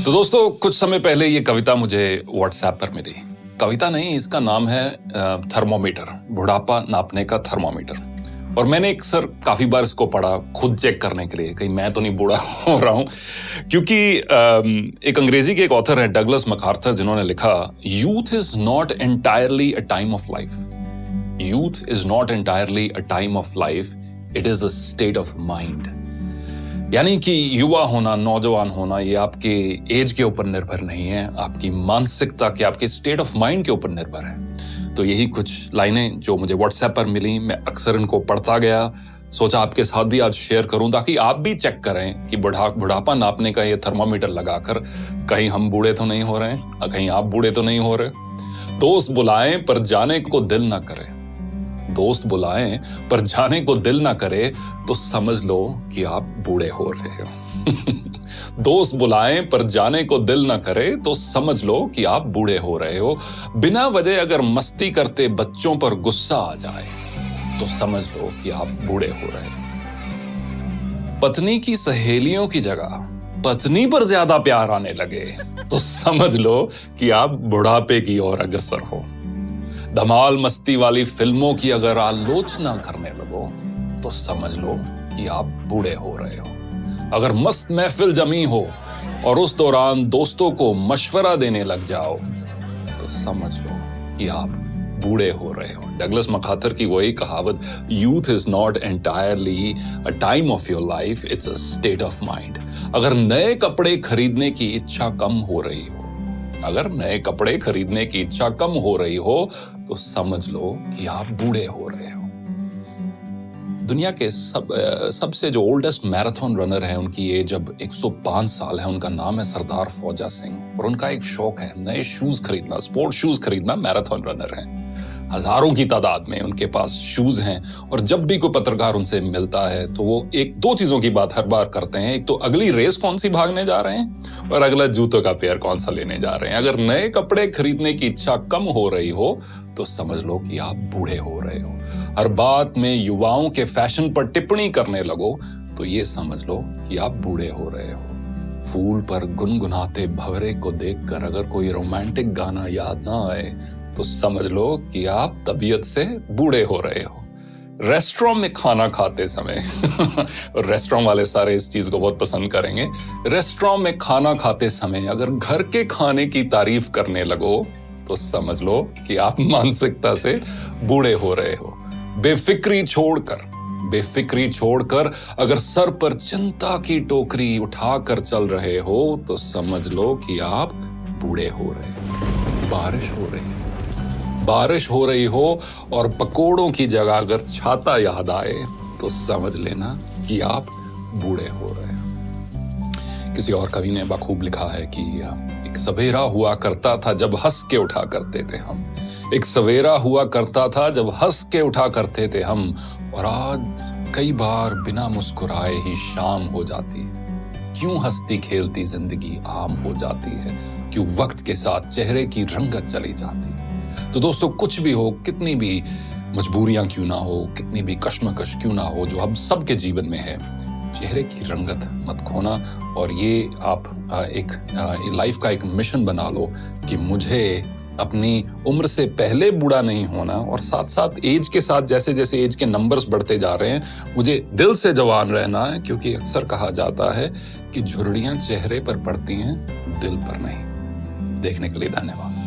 तो दोस्तों, कुछ समय पहले ये कविता मुझे व्हाट्सएप पर मिली। कविता नहीं, इसका नाम है थर्मोमीटर, बुढ़ापा नापने का थर्मोमीटर। और मैंने काफी बार इसको पढ़ा खुद चेक करने के लिए, कहीं मैं तो नहीं बूढ़ा हो रहा हूं। क्योंकि एक अंग्रेजी के एक ऑथर है डगलस मैकार्थर, जिन्होंने लिखा, youth is not entirely a time of life. Youth is not entirely a time of life, it is a state of mind. यानी कि युवा होना, नौजवान होना, ये आपके एज के ऊपर निर्भर नहीं है, आपकी मानसिकता के, आपके स्टेट ऑफ माइंड के ऊपर निर्भर है। तो यही कुछ लाइनें जो मुझे व्हाट्सएप पर मिली, मैं अक्सर इनको पढ़ता गया, सोचा आपके साथ भी आज शेयर करूं ताकि आप भी चेक करें कि बुढ़ापा नापने का ये थर्मामीटर लगाकर कहीं हम बूढ़े तो नहीं हो रहे हैं, कहीं आप बूढ़े तो नहीं हो रहे। दोस्त बुलाएं पर जाने को दिल ना करे, दोस्त बुलाएं पर जाने को दिल ना करे तो समझ लो कि आप बूढ़े हो रहे हो। दोस्त बुलाएं पर जाने को दिल ना करे तो समझ लो कि आप बूढ़े हो रहे हो। बिना वजह अगर मस्ती करते बच्चों पर गुस्सा आ जाए तो समझ लो कि आप बूढ़े हो रहे हो। पत्नी की सहेलियों की जगह पत्नी पर ज्यादा प्यार आने लगे तो समझ लो कि आप बुढ़ापे की ओर अग्रसर हो। धमाल मस्ती वाली फिल्मों की अगर आलोचना करने लगो तो समझ लो कि आप बूढ़े हो रहे हो। अगर मस्त महफिल जमी हो और उस दौरान दोस्तों को मशवरा देने लग जाओ तो समझ लो कि आप बूढ़े हो रहे हो। डगलस मैकार्थर की वही कहावत, youth is not entirely a time of your life, it's a state of mind. अगर नए कपड़े खरीदने की इच्छा कम हो रही हो, अगर नए कपड़े खरीदने की इच्छा कम हो रही हो तो समझ लो कि आप बूढ़े हो रहे हो। दुनिया के सबसे जो ओल्डेस्ट मैराथन रनर है, उनकी एज अब 105 साल है। उनका नाम है सरदार फौजा सिंह और उनका एक शौक है नए शूज खरीदना, स्पोर्ट शूज खरीदना। मैराथन रनर है, हजारों की तादाद में उनके पास शूज हैं। और जब भी कोई पत्रकार उनसे मिलता है तो वो एक दो चीजों की बात हर बार करते हैं, एक तो अगली रेस कौन सी भागने जा रहे हैं और अगला जूतों का पेयर कौन सा लेने जा रहे हैं। अगर नए कपड़े खरीदने की इच्छा कम हो रही हो तो समझ लो कि आप बूढ़े हो रहे हो। हर बात में युवाओं के फैशन पर टिप्पणी करने लगो तो ये समझ लो कि आप बूढ़े हो रहे हो। फूल पर गुनगुनाते भंवरे को देखकर अगर कोई रोमांटिक गाना याद ना आए तो समझ लो कि आप तबीयत से बूढ़े हो रहे हो। रेस्टोरेंट में खाना खाते समय और रेस्टोरेंट वाले सारे इस चीज को बहुत पसंद करेंगे। रेस्टोरेंट में खाना खाते समय अगर घर के खाने की तारीफ करने लगो तो समझ लो कि आप मानसिकता से बूढ़े हो रहे हो। बेफिक्री छोड़कर अगर सर पर चिंता की टोकरी उठाकर चल रहे हो तो समझ लो कि आप बूढ़े हो रहे हो। बारिश हो रही हो और पकोड़ों की जगह अगर छाता याद आए तो समझ लेना कि आप बूढ़े हो रहे हो। किसी और कवि ने बखूब लिखा है कि एक सवेरा हुआ करता था जब हंस के उठा करते थे हम। एक सवेरा हुआ करता था जब हंस के उठा करते थे हम, और आज कई बार बिना मुस्कुराए ही शाम हो जाती है। क्यों हंसती खेलती जिंदगी आम हो जाती है, क्यों वक्त के साथ चेहरे की रंगत चली जाती है। तो दोस्तों, कुछ भी हो, कितनी भी मजबूरियां क्यों ना हो, कितनी भी कश्मकश क्यों ना हो, जो हम सबके जीवन में है, चेहरे की रंगत मत खोना। और ये आप एक लाइफ का एक मिशन बना लो कि मुझे अपनी उम्र से पहले बूढ़ा नहीं होना, और साथ साथ एज के साथ जैसे जैसे एज के नंबर्स बढ़ते जा रहे हैं मुझे दिल से जवान रहना है। क्योंकि अक्सर कहा जाता है कि झुर्रियां चेहरे पर पड़ती हैं, दिल पर नहीं। देखने के लिए धन्यवाद।